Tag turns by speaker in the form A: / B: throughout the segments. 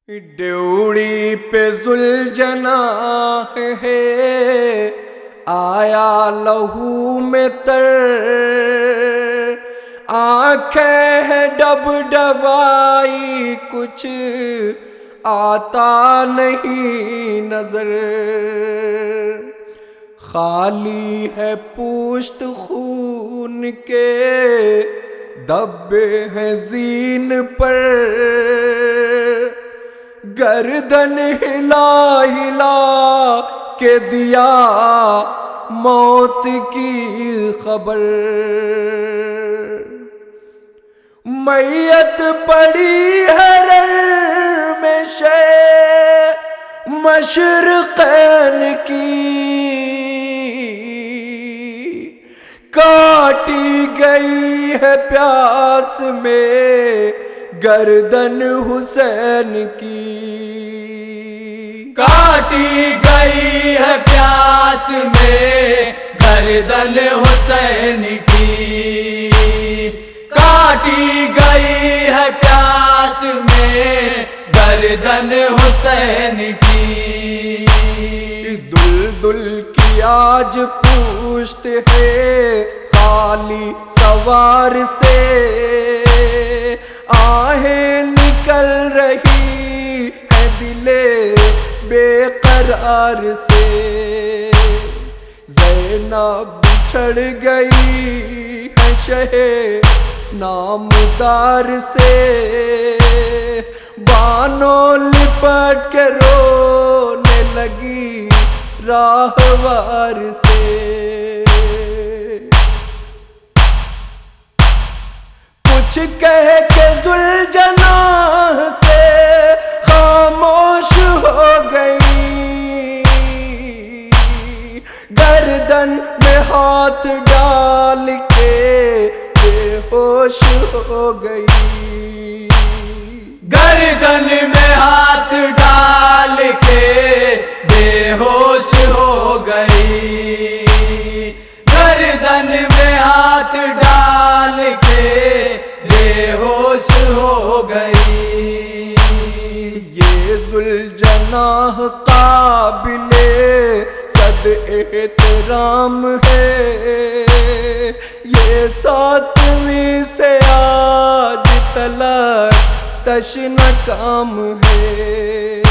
A: ڈیوڑی پہ ذوالجناح ہے آیا لہو میں تر، آنکھیں ہے ڈب ڈبائی کچھ آتا نہیں نظر، خالی ہے پوشت خون کے دبے ہیں زین پر، گردن ہلا ہلا کے دیا موت کی خبر، میت پڑی ہے رن میں مشرقین کی، کاٹی گئی ہے پیاس میں گردن حسین کی،
B: کاٹی گئی ہے پیاس میں گردن حسین کی، کاٹی گئی ہے پیاس میں گردن حسین کی،
A: دل دل کی آج پوشت ہے خالی سوار سے، آہیں نکل رہی ہے دل بے قرار سے، زینب بچھڑ گئی ہے شہ نامدار سے، بانو لپٹ کے رونے لگی راہوار سے، کچھ کہہ کے ذوالجناح سے خاموش ہو گئی، گردن میں ہاتھ ڈال کے بے ہوش ہو گئی،
B: گردن میں ہاتھ ڈال کے بے ہوش ہو گئی، گردن میں ہاتھ ڈال کے بے ہوش ہو گئی،
A: یہ ذوالجناح قابل صد احترام ہے، یہ ساتویں سے آج تلک تشنہ کام ہے،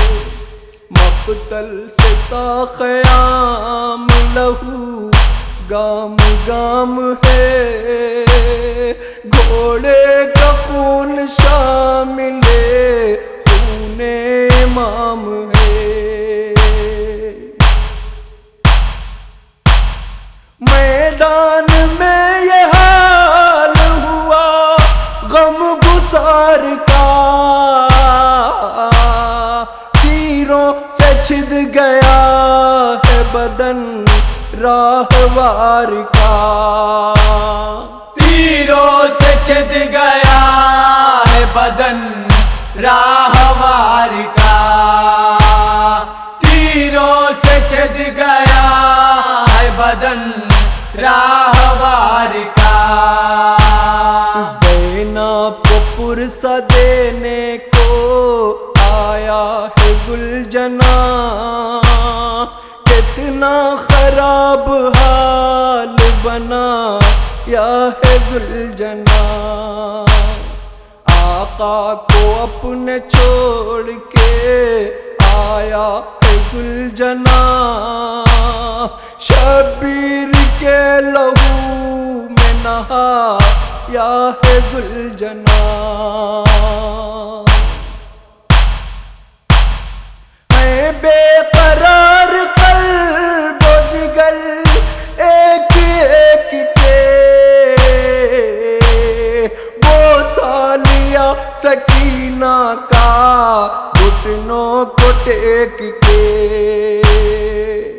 A: مقتل سے تا قیام لہو گام گام ہے، گھوڑے کا خون شامل خون امام ہے، میدان میں یہ حال ہوا غم گسار کا، تیروں سے چھد گیا ہے بدن راہوار کا،
B: تیروں سے چھد گیا ہے بدن راہوار کا، تیروں سے چھد گیا ہے بدن راہوار کا،
A: زینب کو پرسہ دینے کو آیا ہے ذوالجناح، کتنا خراب حال بنا یا ہے ذوالجناح، آقا کو اپنے چھوڑ کے آیا ہے ذوالجناح، شبیر کے لہو میں نہا یا ہے ذوالجناح، میں بے قرار قلب و جگر ایک ایک کے بوسہ لیا سکینہ کا گھٹنوں کو ٹیک کے،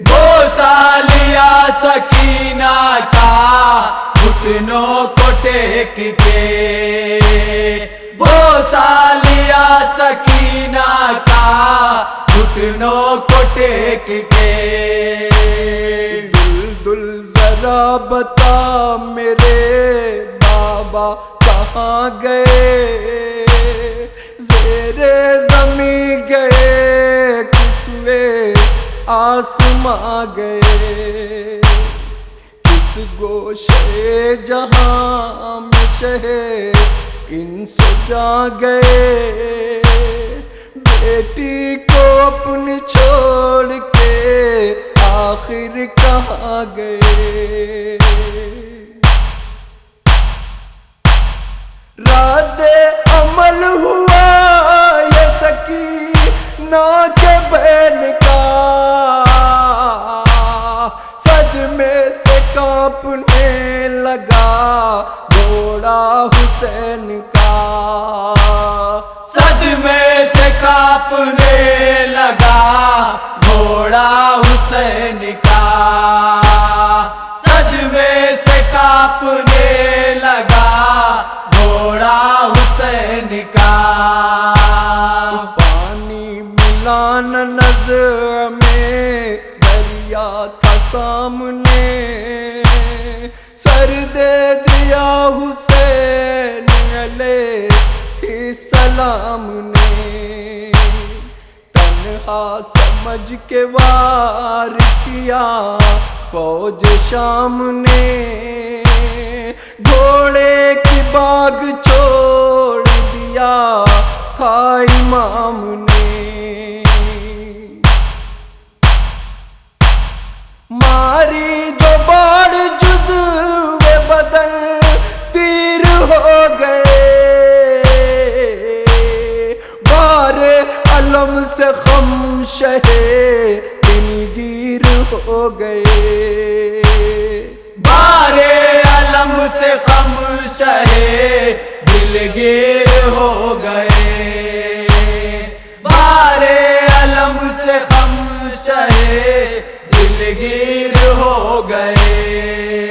B: بوسہ لیا سکینہ کا گھٹنوں کو ٹیک کے، بوسہ لیا سکینہ کا گھٹنوں کو ٹیک کے،
A: دل دل ذرا بتا میرے بابا کہاں گئے، زیر زمیں ہم آ گئے، کس گوشے جہاں میں شہ انس جا گئے، بیٹی کو اپنی چھوڑ کے آخر کہاں گئے، رد عمل ہوا یہ سکینہ کے بین کا، صدمے سے کانپنے لگا گھوڑا حسین کا،
B: صدمے سے کانپنے لگا گھوڑا حسین کا، صدمے سے کانپنے لگا گھوڑا حسین کا،
A: پانی ملان نظر میں دریا تھا سامنے، سر دے دیا حسین علیہ السلام نے، تنہا سمجھ کے وار کیا فوج شام نے، گھوڑے کی باغ چھوڑ دیا تھا امام نے، ماری جو باڑ جزو بدن تیر ہو گئے، بار علم سے خم شہ دلگیر ہو گئے،
B: بارے علم سے غم شہے دلگیر ہو گئے، بارے علم سے غم شہے دلگیر ہو گئے،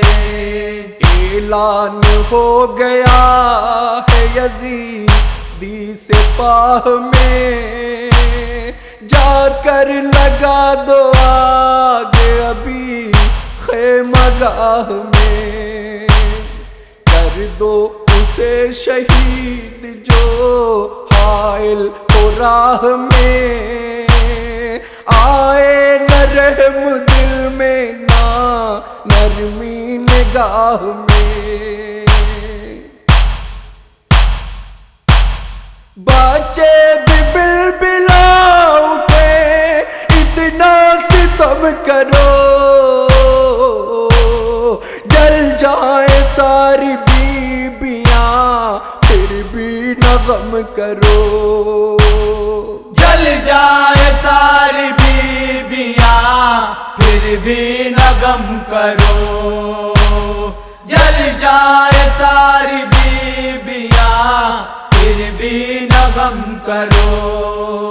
A: اعلان ہو گیا ہے یزیدی سپاہ میں، جا کر لگا دو آگ ابھی خیمہ گاہ میں، کر دو اسے شہید جو حائل ہو راہ میں، آئے نہ رحم دل میں نہ نرمی نگاہ میں، بچے بھی بلبلا اٹھے اتنا ستم کرو، جل جائے ساری بیبیاں پھر بھی نہ غم کرو،
B: جل جائے ساری بیبیاں پھر بھی نہ غم کرو، جل جائے ساری بیبیاں پھر بھی نہ غم کرو،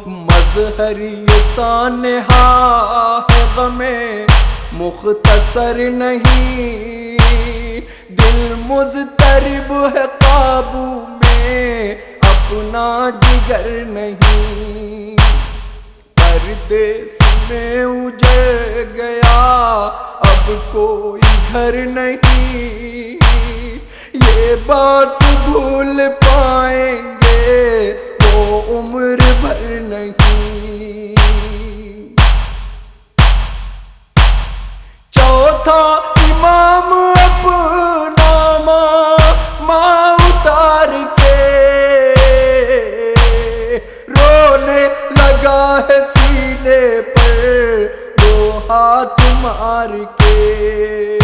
A: مظہر یہ سانحہ ہے غم مختصر نہیں، دل مضطرب ہے قابو میں اپنا جگر نہیں، پردیس میں اجڑ گیا اب کوئی گھر نہیں، یہ بات بھول پائیں گے وہ عمر بھر نہیں، چوتھا امام اپنا ماں اتار کے رونے لگا ہے سینے پر دو ہاتھ مار کے،